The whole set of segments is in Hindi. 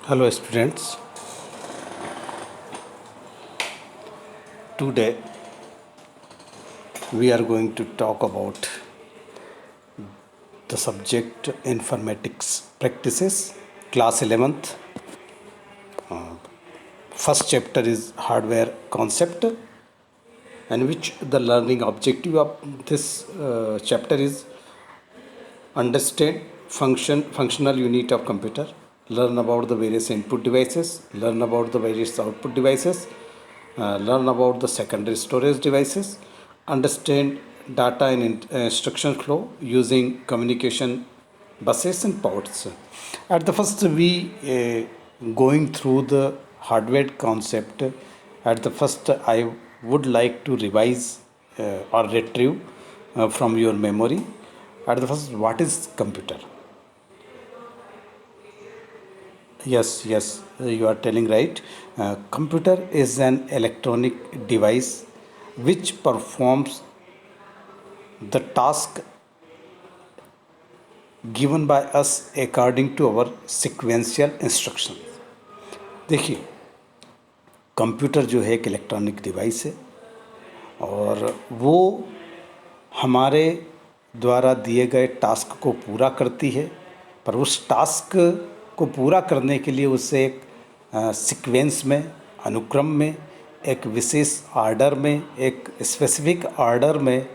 Hello students, today we are going to talk about the subject informatics practices, class 11th. First chapter is hardware concept, and which the learning objective of this chapter is understand functional unit of computer, learn about the various input devices, learn about the various output devices, learn about the secondary storage devices, understand data and instruction flow using communication buses and ports. At the first, we going through the hardware concept. At the first, I would like to revise or retrieve from your memory. At the first, what is computer? Yes, you are telling right. Computer is an electronic device which performs the task given by us according to our sequential instructions. देखिए, कंप्यूटर जो है एक इलेक्ट्रॉनिक डिवाइस है और वो हमारे द्वारा दिए गए टास्क को पूरा करती है, पर उस टास्क को पूरा करने के लिए उसे एक सीक्वेंस में, अनुक्रम में, एक विशेष ऑर्डर में, एक स्पेसिफिक ऑर्डर में,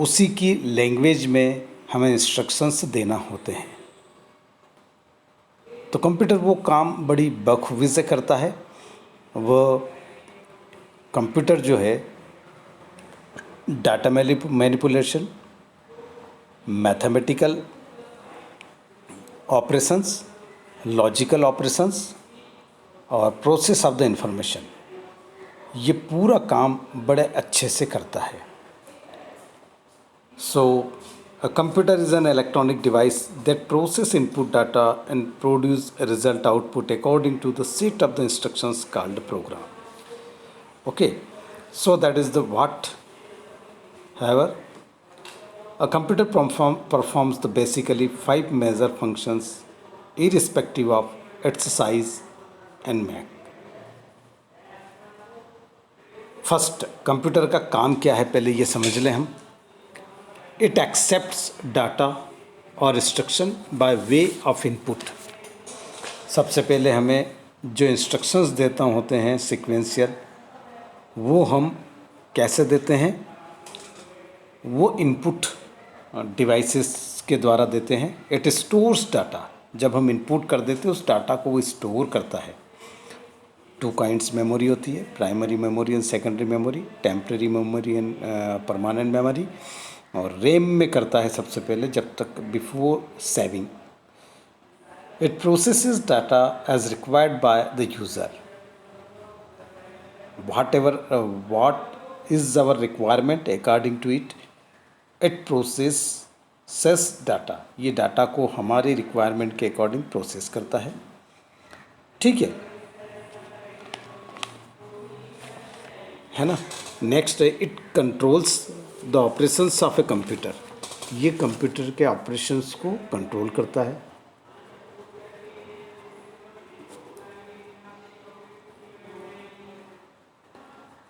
उसी की लैंग्वेज में हमें इंस्ट्रक्शंस देना होते हैं। तो कंप्यूटर वो काम बड़ी बखूबी से करता है। वो कंप्यूटर जो है data manipulation, mathematical operations, logical operations और प्रोसेस ऑफ द इंफॉर्मेशन, ये पूरा काम बड़े अच्छे से करता है। So, a computer is an electronic device that process input data and produce a result output according to the set of the instructions called program. Okay, so that is the what. However, a computer performs the basically 5 major functions irrespective of its size and make. First, computer का काम क्या है पहले ये समझ लें हम। इट एक्सेप्ट्स डाटा और instruction by way of input. सबसे पहले हमें जो इंस्ट्रक्शंस देता होते हैं सीक्वेंशियल, वो हम कैसे देते हैं? वो इनपुट डिवाइसेस के द्वारा देते हैं। It stores data. जब हम इनपुट कर देते हैं उस डाटा को वो स्टोर करता है। 2 काइंड्स मेमोरी होती है, primary memory and secondary memory, temporary memory and permanent memory. और रैम में करता है सबसे पहले, जब तक before saving. It processes data as required by the user. what is our requirement according to it, it processes data. ये डाटा को हमारी रिक्वायरमेंट के अकॉर्डिंग प्रोसेस करता है। ठीक है ना। नेक्स्ट है it controls the operations of a computer. ये कंप्यूटर के ऑपरेशंस को कंट्रोल करता है।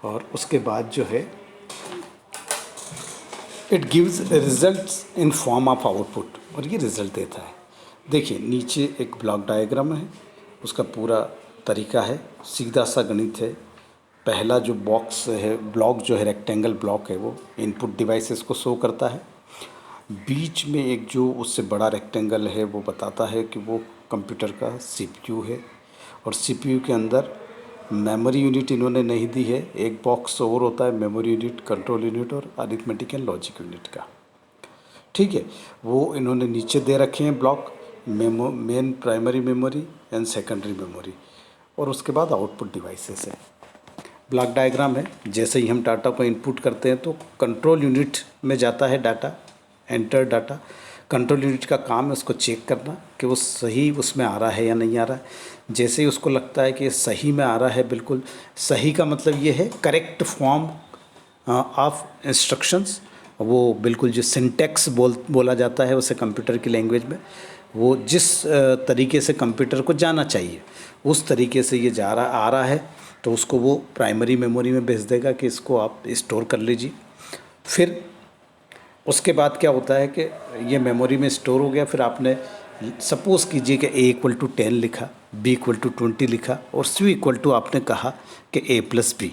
और उसके बाद जो है it gives results in form of output, और ये रिजल्ट देता है। देखिए नीचे एक ब्लॉक डायग्राम है, उसका पूरा तरीका है, सीधा सा गणित है। पहला जो बॉक्स है, ब्लॉक जो है, रेक्टेंगल ब्लॉक है, वो इनपुट डिवाइसेस को शो करता है। बीच में एक जो उससे बड़ा रेक्टेंगल है वो बताता है कि वो कंप्यूटर का सीपीयू है, और सीपीयू के अंदर मेमोरी यूनिट इन्होंने नहीं दी है। एक बॉक्स और होता है मेमोरी यूनिट, कंट्रोल यूनिट और अरिथमेटिक एंड लॉजिक यूनिट का। ठीक है, वो इन्होंने नीचे दे रखे हैं block, main primary memory and secondary memory, और उसके बाद आउटपुट डिवाइसेस है। ब्लॉक डायग्राम है। जैसे ही हम डाटा को इनपुट करते हैं तो कंट्रोल यूनिट में जाता है data, enter data. Control unit का काम है उसको चेक करना कि वो सही उसमें आ रहा है या नहीं आ रहा है। जैसे ही उसको लगता है कि सही में आ रहा है, बिल्कुल सही का मतलब ये है करेक्ट फॉर्म ऑफ इंस्ट्रक्शंस, वो बिल्कुल जो सिंटैक्स बोला जाता है उसे कंप्यूटर की लैंग्वेज में, वो जिस तरीके से कंप्यूटर को जाना चाहिए उस तरीके से ये आ रहा है, तो उसको वो प्राइमरी मेमोरी में भेज देगा कि इसको आप स्टोर कर लीजिए। फिर उसके बाद क्या होता है कि ये मेमोरी में स्टोर हो गया। फिर आपने सपोज़ कीजिए कि A=10 लिखा, B=20 लिखा और C= आपने कहा कि A+B।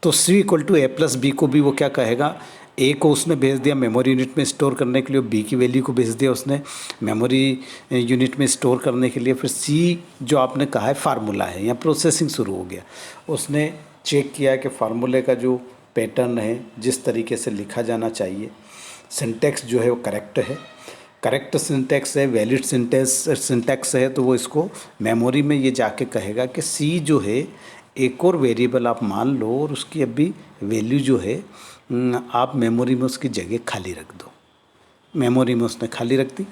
तो C=A+B को भी वो क्या कहेगा, ए को उसने भेज दिया मेमोरी यूनिट में स्टोर करने के लिए, बी की वैल्यू को भेज दिया उसने मेमोरी यूनिट में स्टोर करने के लिए। फिर सी जो आपने कहा है फार्मूला है, यहाँ प्रोसेसिंग शुरू हो गया। उसने चेक किया कि फार्मूले का जो पैटर्न है, जिस तरीके से लिखा जाना चाहिए, सिंटैक्स जो है वो करेक्ट है, करेक्ट सिंटैक्स है, वैलिड सिंटैक्स है, तो वो इसको मेमोरी में ये जाके कहेगा कि सी जो है एक और वेरिएबल आप मान लो और उसकी अभी वैल्यू जो है आप मेमोरी में उसकी जगह खाली रख दो। मेमोरी में उसने खाली रख दी,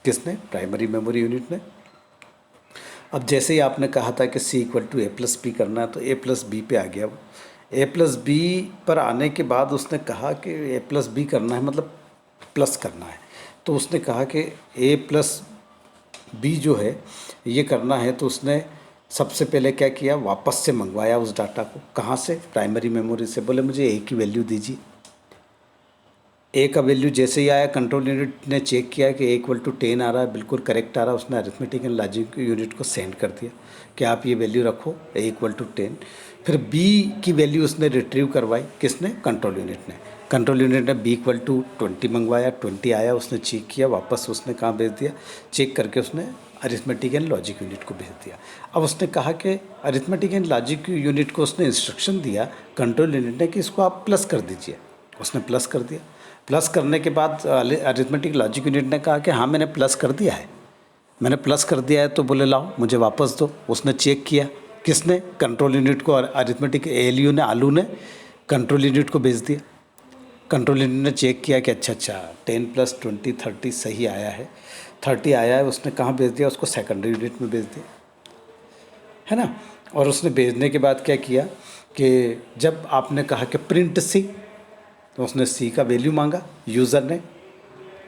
किसने, प्राइमरी मेमोरी यूनिट ने। अब जैसे ही आपने कहा था कि C=A+B करना है, तो A+B पे आ गया वो। A+B पर आने के बाद उसने कहा कि A+B करना है, मतलब प्लस करना है। तो उसने कहा कि A+B जो है ये करना है, तो उसने सबसे पहले क्या किया, वापस से मंगवाया उस डाटा को। कहाँ से, प्राइमरी मेमोरी से। बोले मुझे A की वैल्यू दीजिए। ए का वैल्यू जैसे ही आया, कंट्रोल यूनिट ने चेक किया कि A=10 आ रहा है, बिल्कुल करेक्ट आ रहा है। उसने अरिथमेटिक एंड लॉजिक यूनिट को सेंड कर दिया कि आप ये वैल्यू रखो A=10। फिर B की वैल्यू उसने रिट्रीव करवाई, किसने, कंट्रोल यूनिट ने। कंट्रोल यूनिट ने B=20 मंगवाया, 20 आया, उसने चेक किया, वापस उसने कहाँ भेज दिया, चेक करके उसने अरिथमेटिक एंड लॉजिक यूनिट को भेज दिया। अब उसने कहा कि अरिथमेटिक एंड लॉजिक यूनिट को उसने इंस्ट्रक्शन दिया कंट्रोल यूनिट ने कि इसको आप प्लस कर दीजिए। उसने प्लस कर दिया। प्लस करने के बाद अरिथमेटिक लॉजिक यूनिट ने कहा कि हाँ मैंने प्लस कर दिया है, मैंने प्लस कर दिया है, तो बोले लाओ मुझे वापस दो। उसने चेक किया, किसने, कंट्रोल यूनिट को। अरिथमेटिक ALU ने, आलू ने कंट्रोल यूनिट को भेज दिया। कंट्रोल यूनिट ने चेक किया कि अच्छा 10 + 20 30 सही आया है, 30 आया है। उसने कहाँ भेज दिया, उसको सेकेंडरी यूनिट में भेज दिया, है ना। और उसने भेजने के बाद क्या किया कि जब आपने कहा कि प्रिंट सी, तो उसने सी का वैल्यू मांगा यूज़र ने।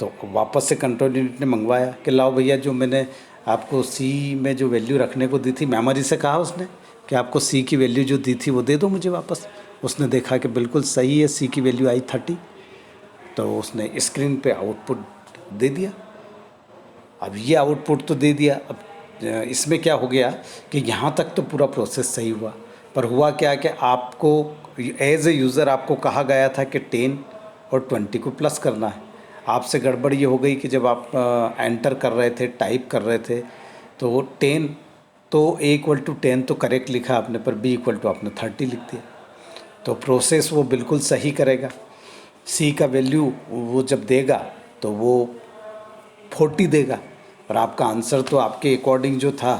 तो वापस से कंट्रोल यूनिट ने मंगवाया कि लाओ भैया, जो मैंने आपको सी में जो वैल्यू रखने को दी थी, मेमोरी से कहा उसने कि आपको सी की वैल्यू जो दी थी वो दे दो मुझे वापस। उसने देखा कि बिल्कुल सही है, सी की वैल्यू आई 30। तो उसने स्क्रीन पे आउटपुट दे दिया। अब ये आउटपुट तो दे दिया, अब इसमें क्या हो गया कि यहाँ तक तो पूरा प्रोसेस सही हुआ, पर हुआ क्या कि आपको एज ए यूज़र आपको कहा गया था कि 10 और 20 को प्लस करना है। आपसे गड़बड़ ये हो गई कि जब आप एंटर कर रहे थे, टाइप कर रहे थे, तो वो 10 तो A=10 तो करेक्ट लिखा आपने, पर B= आपने 30 लिख दिया। तो प्रोसेस वो बिल्कुल सही करेगा। सी का वैल्यू वो जब देगा तो वो 40 देगा, और आपका आंसर तो आपके अकॉर्डिंग जो था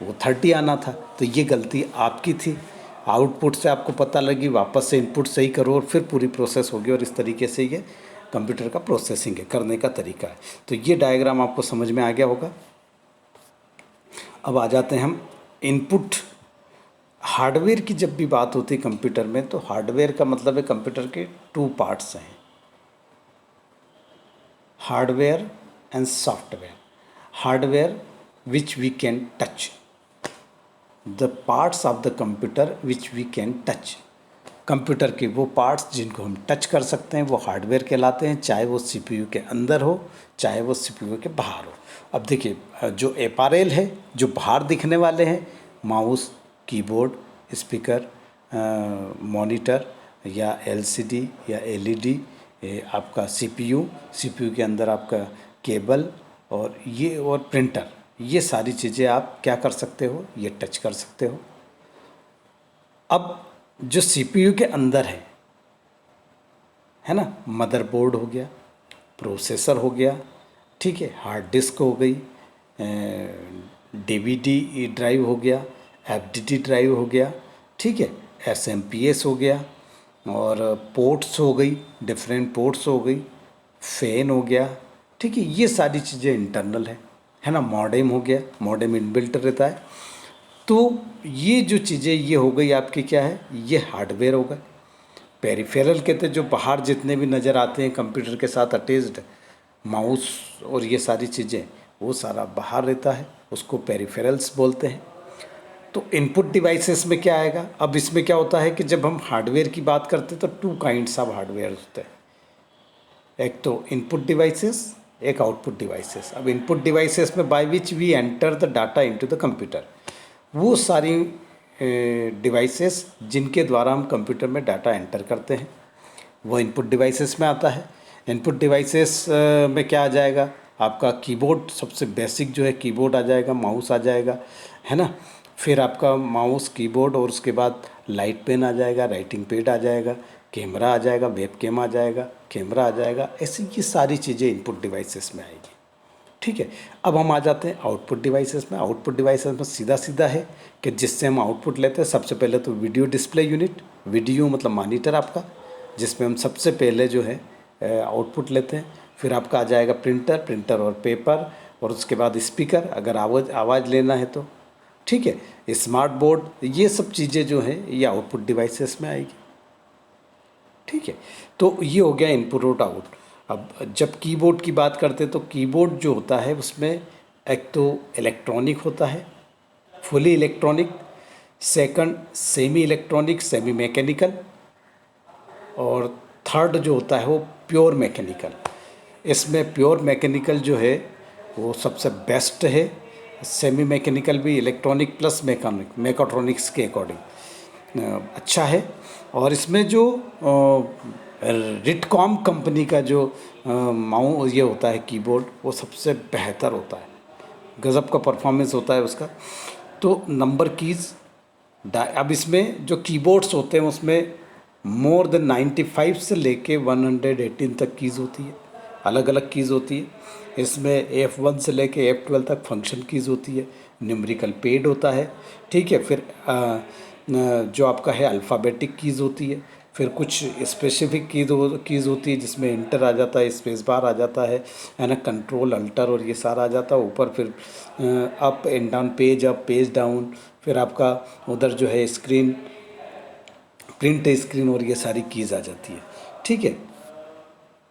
वो 30 आना था। तो ये गलती आपकी थी। आउटपुट से आपको पता लगी, वापस से इनपुट सही करो और फिर पूरी प्रोसेस होगी। और इस तरीके से ये कंप्यूटर का प्रोसेसिंग है, करने का तरीका है। तो ये डायग्राम आपको समझ में आ गया होगा। अब आ जाते हैं हम इनपुट। हार्डवेयर की जब भी बात होती है कंप्यूटर में, तो हार्डवेयर का मतलब है कंप्यूटर के 2 पार्ट्स हैं, hardware and software. Hardware which we can touch, the parts of the computer which we can touch. Computer के वो पार्ट्स जिनको हम टच कर सकते हैं वो हार्डवेयर कहलाते हैं, चाहे वो CPU के अंदर हो, चाहे वो CPU के बाहर हो। अब देखिए, जो एपारेल है, जो बाहर दिखने वाले हैं, माउस, कीबोर्ड, स्पीकर, मॉनिटर या LCD या LED, आपका CPU के अंदर आपका केबल और ये और प्रिंटर, ये सारी चीज़ें आप क्या कर सकते हो, ये टच कर सकते हो। अब जो CPU के अंदर है ना, मदरबोर्ड हो गया, प्रोसेसर हो गया, ठीक है, हार्ड डिस्क हो गई, DVD ड्राइव हो गया, FDD ड्राइव हो गया, ठीक है, SMPS हो गया, और पोर्ट्स हो गई, डिफरेंट पोर्ट्स हो गई, फैन हो गया, ठीक है, ये सारी चीज़ें इंटरनल है ना। मॉडेम हो गया, मॉडेम इनबिल्ट रहता है। तो ये जो चीज़ें ये हो गई आपकी क्या है, ये हार्डवेयर हो गए। पेरिफेरल कहते हैं जो बाहर जितने भी नज़र आते हैं कंप्यूटर के साथ अटैच्ड, माउस और ये सारी चीज़ें, वो सारा बाहर रहता है, उसको पेरिफेरल्स बोलते हैं। तो इनपुट डिवाइसेस में क्या आएगा, अब इसमें क्या होता है कि जब हम हार्डवेयर की बात करते हैं तो 2 काइंड्स ऑफ हार्डवेयर होते हैं, एक तो इनपुट डिवाइसेस, एक आउटपुट डिवाइसेस। अब इनपुट डिवाइसेस में by which we enter the data into the computer, वो सारी डिवाइसेस जिनके द्वारा हम कंप्यूटर में डाटा एंटर करते हैं वो इनपुट डिवाइसेस में आता है। इनपुट डिवाइसेस में क्या आ जाएगा, आपका कीबोर्ड, सबसे बेसिक जो है कीबोर्ड आ जाएगा, माउस आ जाएगा, है ना। फिर आपका माउस, कीबोर्ड, और उसके बाद लाइट पेन आ जाएगा, राइटिंग पैड आ जाएगा, कैमरा आ जाएगा, वेब कैम आ जाएगा, कैमरा आ जाएगा। ऐसी ये सारी चीज़ें इनपुट डिवाइसेस में आएगी। ठीक है, अब हम आ जाते हैं आउटपुट डिवाइसेस में। आउटपुट डिवाइसेस में सीधा सीधा है कि जिससे हम आउटपुट लेते हैं, सबसे पहले तो वीडियो डिस्प्ले यूनिट, वीडियो मतलब मॉनिटर आपका, जिसमें हम सबसे पहले जो है आउटपुट लेते हैं। फिर आपका आ जाएगा प्रिंटर, प्रिंटर और पेपर, और उसके बाद स्पीकर अगर आवाज़ लेना है तो। ठीक है, स्मार्ट बोर्ड, ये सब चीज़ें जो हैं ये आउटपुट डिवाइसेस में आएगी। ठीक है, तो ये हो गया इनपुट और आउट। अब जब कीबोर्ड की बात करते हैं तो कीबोर्ड जो होता है उसमें एक तो इलेक्ट्रॉनिक होता है, fully electronic, second semi electronic, semi mechanical, और थर्ड जो होता है वो प्योर मैकेनिकल। इसमें प्योर मैकेनिकल जो है वो सबसे बेस्ट है, सेमी मैकेनिकल भी इलेक्ट्रॉनिक प्लस मैकाट्रॉनिक्स के अकॉर्डिंग अच्छा है। और इसमें जो रिटकॉम कंपनी का जो माउस ये होता है कीबोर्ड, वो सबसे बेहतर होता है, गज़ब का परफॉर्मेंस होता है उसका। तो नंबर कीज़, अब इसमें जो कीबोर्ड्स होते हैं उसमें मोर देन 95 से लेके 118 तक कीज़ होती है, अलग अलग कीज़ होती है। इसमें F1 से लेके F12 तक फंक्शन कीज़ होती है, न्यूमेरिकल पैड होता है। ठीक है, फिर जो आपका है अल्फ़ाबेटिक कीज़ होती है, फिर कुछ स्पेसिफिक कीज़ होती है जिसमें इंटर आ जाता है, स्पेस बार आ जाता है ना, कंट्रोल अल्टर और ये सारा आ जाता है ऊपर। फिर up and down, page up, page down, फिर आपका उधर जो है स्क्रीन, प्रिंट स्क्रीन, और ये सारी कीज़ आ जाती है। ठीक है,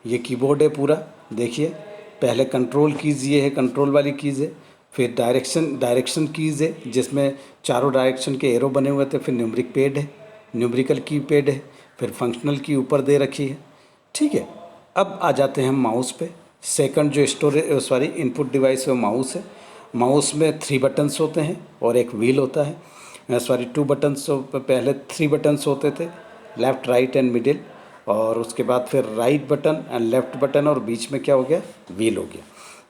ये कीबोर्ड है पूरा। देखिए, पहले कंट्रोल कीज़, ये है कंट्रोल वाली कीज़ है। फिर डायरेक्शन कीज़ है जिसमें चारों डायरेक्शन के एरो बने हुए थे। फिर न्यूमेरिक पैड है, न्यूमेरिकल की पैड है। फिर फंक्शनल की ऊपर दे रखी है। ठीक है, अब आ जाते हैं हम माउस पे। सेकंड जो इनपुट डिवाइस है वो माउस है। माउस में 3 बटन्स होते हैं और एक व्हील होता है। 2 बटन्स, पहले 3 बटन्स होते थे, लेफ़्ट, राइट एंड मिडिल, और उसके बाद फिर right button and left button, और बीच में क्या हो गया, व्हील हो गया।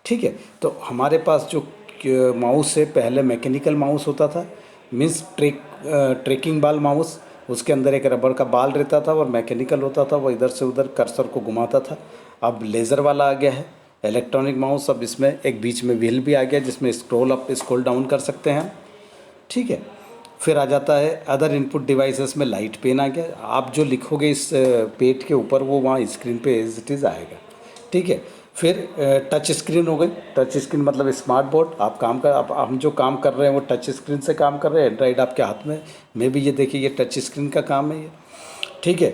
ठीक है, तो हमारे पास जो माउस है, पहले मैकेनिकल माउस होता था, मीन्स ट्रैकिंग बॉल माउस, उसके अंदर एक रबर का बाल रहता था और मैकेनिकल होता था, वो इधर से उधर कर्सर को घुमाता था। अब लेज़र वाला आ गया है इलेक्ट्रॉनिक माउस। अब इसमें एक बीच में व्हील भी आ गया जिसमें स्क्रॉल अप स्क्रॉल डाउन कर सकते हैं। ठीक है, फिर आ जाता है अदर इनपुट डिवाइसेस में लाइट पेन आ गया। आप जो लिखोगे इस पेज के ऊपर वो वहाँ स्क्रीन पे एज इट इज़ आएगा। ठीक है, फिर टच स्क्रीन हो गई। टच स्क्रीन मतलब स्मार्ट बोर्ड, आप हम जो काम कर रहे हैं वो टच स्क्रीन से काम कर रहे हैं, एंड्राइड आपके हाथ में भी ये देखिए ये टच स्क्रीन का काम है ये। ठीक है,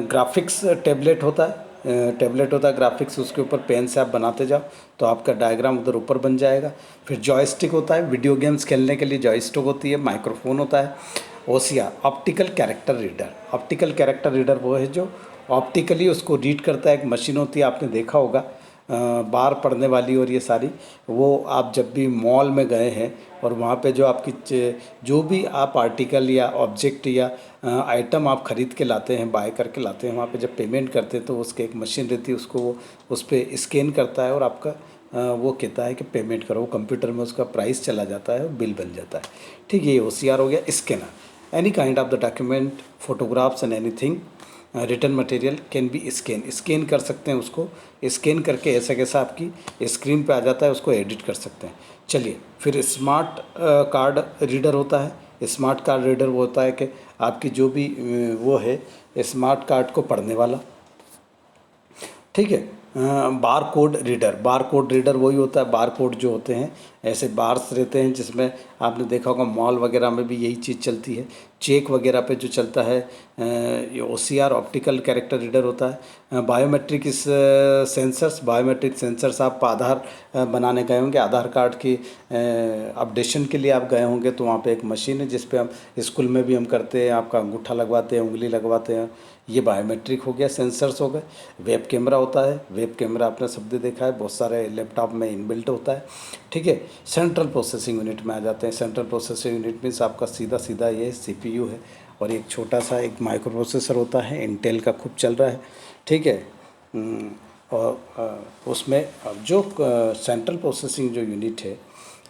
ग्राफिक्स टैबलेट होता है, ग्राफिक्स, उसके ऊपर पेन से आप बनाते जाओ तो आपका डायग्राम उधर ऊपर बन जाएगा। फिर जॉयस्टिक होता है, वीडियो गेम्स खेलने के लिए जॉयस्टिक होती है। माइक्रोफोन होता है। OCR, optical character reader. Optical character reader वो है जो ऑप्टिकली उसको रीड करता है। एक मशीन होती है, आपने देखा होगा, बार पढ़ने वाली, और ये सारी, वो आप जब भी मॉल में गए हैं और वहाँ पे जो आपकी जो भी आप आर्टिकल या ऑब्जेक्ट या आइटम आप ख़रीद के लाते हैं, बाय करके लाते हैं, वहाँ पे जब पेमेंट करते हैं तो उसके एक मशीन रहती है, उसको वो उस पर स्कैन करता है और आपका वो कहता है कि पेमेंट करो। कंप्यूटर में उसका प्राइस चला जाता है और बिल बन जाता है। ठीक है, ये OCR हो गया। Scanner, any kind of the document, photographs and anything written material can be scan कर सकते हैं। उसको स्कैन करके ऐसा कैसा आपकी स्क्रीन पे आ जाता है, उसको एडिट कर सकते हैं। चलिए, फिर स्मार्ट कार्ड रीडर होता है। स्मार्ट कार्ड रीडर वो होता है कि आपकी जो भी वो है स्मार्ट कार्ड को पढ़ने वाला। ठीक है, बार कोड रीडर वही होता है। बार कोड जो होते हैं ऐसे बार्स रहते हैं जिसमें आपने देखा होगा मॉल वगैरह में भी यही चीज़ चलती है। चेक वगैरह पे जो चलता है ये OCR ऑप्टिकल कैरेक्टर रीडर होता है। बायोमेट्रिक इस बायोमेट्रिक सेंसर्स आप आधार बनाने गए होंगे, आधार कार्ड की अपडेशन के लिए आप गए होंगे, तो वहाँ पे एक मशीन है जिस पे हम स्कूल में भी हम करते हैं, आपका अंगूठा लगवाते हैं, उंगली लगवाते हैं, ये बायोमेट्रिक हो गया, सेंसर्स हो गए। वेब कैमरा होता है, वेब कैमरा आपने शब्द देखा है, बहुत सारे लैपटॉप में इनबिल्ट होता है, ठीक है। सेंट्रल प्रोसेसिंग यूनिट में आ जाते हैं। सेंट्रल प्रोसेसिंग यूनिट मीन्स आपका सीधा सीधा ये CPU है, और एक छोटा सा एक माइक्रो प्रोसेसर होता है, इंटेल का खूब चल रहा है, ठीक है। और उसमें अब जो सेंट्रल प्रोसेसिंग जो यूनिट है,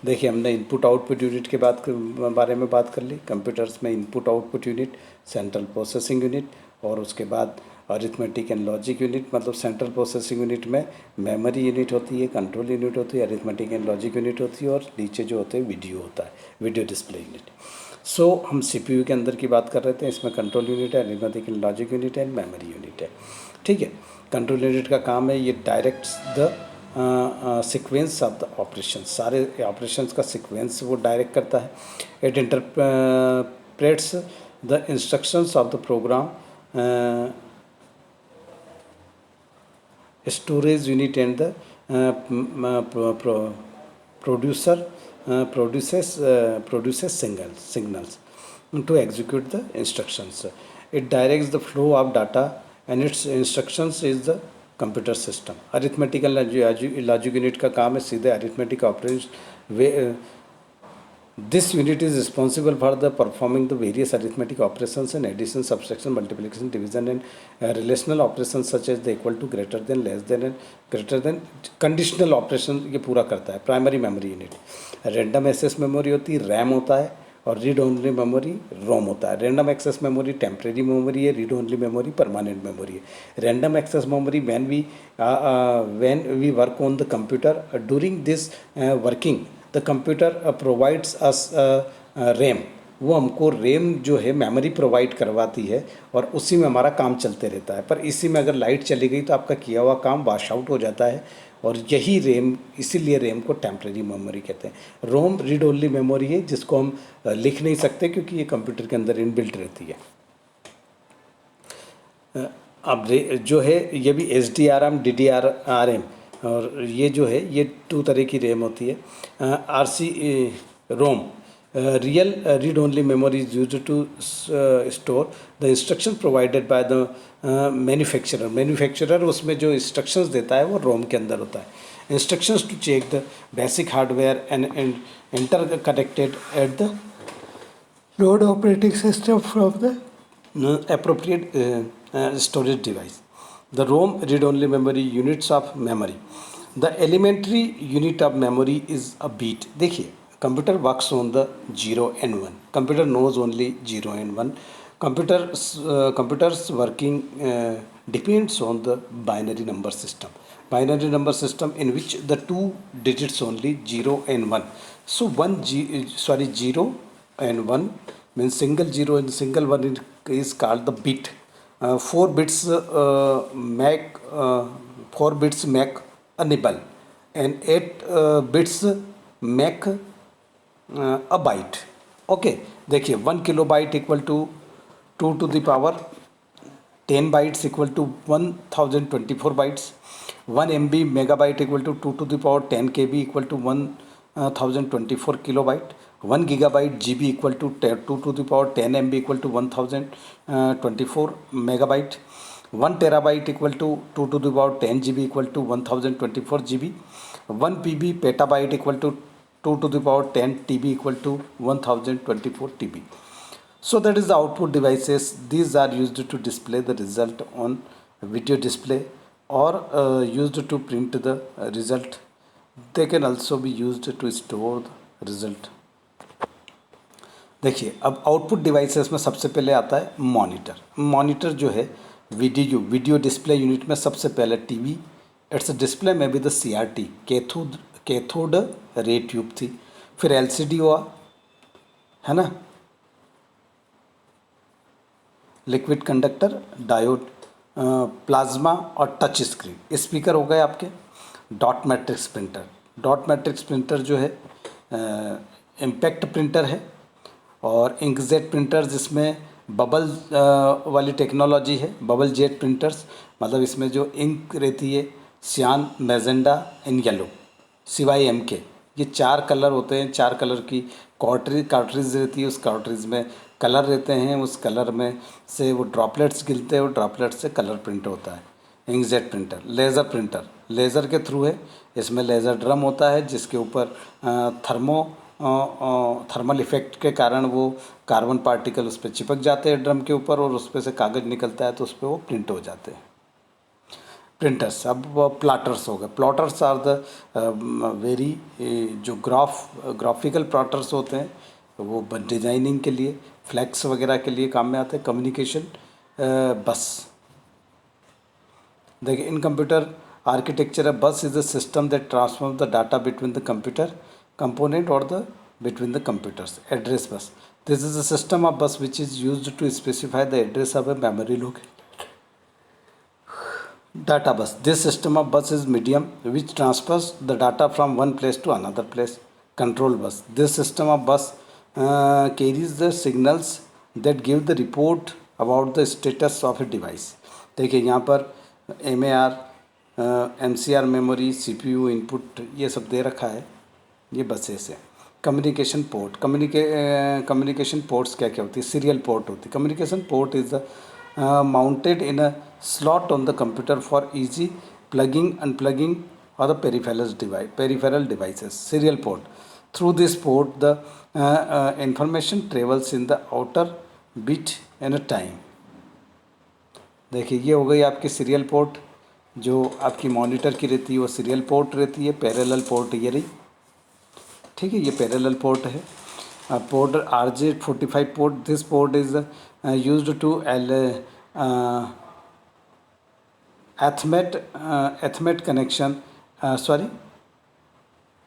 देखिए हमने इनपुट आउटपुट यूनिट के बारे में बात कर ली। कंप्यूटर्स में input output unit, central processing unit, और उसके बाद अरिथमेटिक एंड लॉजिक यूनिट। मतलब सेंट्रल प्रोसेसिंग यूनिट में मेमोरी यूनिट होती है, कंट्रोल यूनिट होती है, अरिथमेटिक एंड लॉजिक यूनिट होती है, और नीचे जो होते हैं वीडियो होता है, वीडियो डिस्प्ले यूनिट। सो हम CPU के अंदर की बात कर रहे थे, इसमें कंट्रोल यूनिट है, अरिथमेटिक एंड लॉजिक यूनिट है, मेमोरी यूनिट है, ठीक है। कंट्रोल यूनिट का काम है, ये directs the sequence of the operation, सारे ऑपरेशंस का सीक्वेंस वो डायरेक्ट करता है। It interprets the instructions of the program, storage unit and the produces signals to execute the instructions. It directs the flow of data, and its instructions is the computer system. Arithmetical logic unit का काम है सीधे arithmetic operation. This unit is responsible for the performing the various arithmetic operations and addition, subtraction, multiplication, division, and relational operations such as the equal to, greater than, less than, and greater than, conditional operation ये पूरा करता है। Primary memory unit, random access memory होती है, रैम होता है, और रीड ओनली मेमोरी रोम होता है। Random access memory temporary memory है, read only memory permanent memory है। Random access memory when we work on the computer, during this working the computer provides us RAM, वो हमको रैम जो है मेमोरी प्रोवाइड करवाती है, और उसी में हमारा काम चलते रहता है। पर इसी में अगर लाइट चली गई तो आपका किया हुआ काम वॉश आउट हो जाता है, और यही रैम, इसीलिए रैम को टेम्परेरी मेमोरी कहते हैं। रोम रीड ओनली मेमोरी है, जिसको हम लिख नहीं सकते क्योंकि ये कंप्यूटर के अंदर इनबिल्ट रहती है। अब जो है ये भी SDRM DDRM, और ये जो है ये 2 तरह की रैम होती है। RC ROM, real read only memory is used to store the instruction provided by the manufacturer उसमें जो इंस्ट्रक्शंस देता है वो रोम के अंदर होता है। Instructions to check the basic hardware and inter connected at the load operating system from the appropriate storage device. The ROM read-only memory units of memory. The elementary unit of memory is a bit. देखिए computer works on the 0 and 1. Computer knows only 0 and 1. Computer's working depends on the binary number system. Binary number system in which the 2 digits only 0 and 1. So 0 and 1 means single 0 and single 1 is called the bit. 4 bits make a nibble, and 8 bits make a byte. Okay, देखिए 1 kilobyte equal to 2 to the power 10 bytes equal to 1024 bytes. 1 MB megabyte equal to 2 to the power 10 KB equal to 1024 kilobyte. 1 gigabyte GB equal to 2 to the power 10 MB equal to 1024 megabyte. 1 terabyte equal to 2 to the power 10 GB equal to 1024 GB. 1 PB petabyte equal to 2 to the power 10 TB equal to 1024 TB. So that is the output devices. These are used to display the result on video display, or used to print the result. They can also be used to store the result. देखिए अब आउटपुट डिवाइसेस में सबसे पहले आता है मॉनिटर। मॉनिटर जो है वीडियो डिस्प्ले यूनिट में सबसे पहले टीवी, इट्स डिस्प्ले में भी the CRT cathode ray tube थी, फिर LCD हुआ, है ना, लिक्विड कंडक्टर, डायोड, प्लाज्मा और टच स्क्रीन। स्पीकर हो गए आपके। डॉट मैट्रिक्स प्रिंटर जो है इम्पैक्ट प्रिंटर है, और इंकजेट प्रिंटर जिसमें बबल वाली टेक्नोलॉजी है, बबल जेट प्रिंटर्स, मतलब इसमें जो इंक रहती है सियान, मैजेंडा एंड येलो, सिवाय एम के, ये 4 कलर होते हैं, 4 कलर की कार्ट्रिज रहती है, उस कार्ट्रिज में कलर रहते हैं, उस कलर में से वो ड्रॉपलेट्स गिरते हैं, वो ड्रॉपलेट्स से कलर प्रिंट होता है। Inkjet printer, laser printer, laser के थ्रू है, इसमें लेज़र ड्रम होता है जिसके ऊपर थर्मल इफेक्ट के कारण वो कार्बन पार्टिकल उस पर चिपक जाते हैं ड्रम के ऊपर, और उस पर से कागज़ निकलता है तो उस पर वो प्रिंट हो जाते हैं प्रिंटर्स। अब प्लाटर्स हो गए। प्लॉटर्स आर द वेरी जो ग्राफिकल प्लॉटर्स होते हैं वो डिज़ाइनिंग के लिए, फ्लैक्स वगैरह के लिए काम में आते हैं। कम्युनिकेशन बस, देखिए इन कंप्यूटर आर्किटेक्चर है, bus is the system that transform the data between the computer component और the between the computers. Address bus, this is the system of bus which is used to specify the address of a memory location. Data bus. This system of bus is medium which transfers the data from one place to another place. Control bus. This system of bus carries the signals that give the report about the status of a device. देखिए यहाँ पर MAR, MCR memory, CPU input ये सब दे रखा है, ये बसेस है। कम्युनिकेशन पोर्ट, कम्युनिकेशन पोर्ट्स क्या क्या होती है? सीरियल पोर्ट होती है। Communication port is the mounted in a slot on the computer for easy plugging, unplugging or the peripheral devices. Serial port. Through this port, the information travels in the outer bit and a time. देखिए ये हो गई आपकी सीरियल पोर्ट, जो आपकी मॉनिटर की रहती है वो सीरियल पोर्ट रहती है। पैरेलल पोर्ट ये रही, ठीक है, ये पैरेलल पोर्ट है। Port RJ45 port, this port is used to Ethernet connection,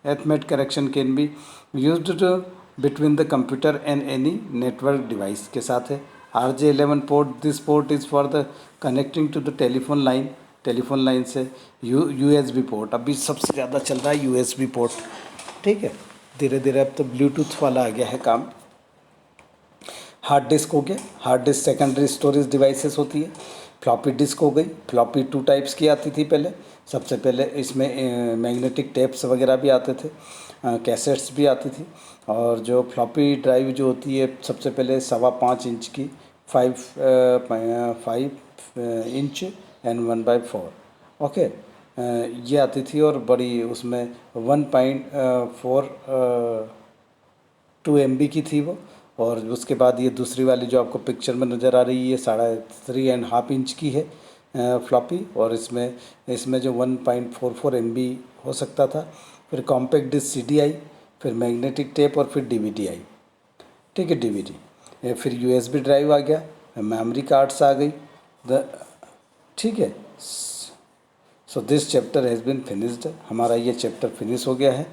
Ethernet connection can be used to between the computer and any network device के साथ है। RJ11 port, this port is for the connecting to the telephone line, telephone line से। USB पोर्ट, अभी सबसे ज़्यादा चल रहा है USB पोर्ट, ठीक है। धीरे धीरे अब तो ब्लूटूथ वाला आ गया है काम। हार्ड डिस्क हो गया, hard disk secondary storage devices होती है। फ्लॉपी डिस्क हो गई, फ्लॉपी 2 टाइप्स की आती थी पहले। सबसे पहले इसमें मैग्नेटिक टेप्स वगैरह भी आते थे, कैसेट्स भी आती थी। और जो फ्लॉपी ड्राइव जो होती है सबसे पहले 5.25 इंच की, 5 इंच एंड 1/4, ओके, ये आती थी। और बड़ी उसमें 1.42 MB की थी वो। और उसके बाद ये दूसरी वाली जो आपको पिक्चर में नज़र आ रही है, ये 3.5 इंच की है फ्लॉपी, और इसमें जो 1.44 MB हो सकता था। फिर कॉम्पैक्ट डिस्क CDI, फिर मैग्नेटिक टेप, और फिर DVD आई, ठीक है, DVD। फिर USB ड्राइव आ गया, मेमोरी कार्ड्स आ गई, ठीक है। So this chapter has been finished, हमारा ये चैप्टर फिनिश हो गया है।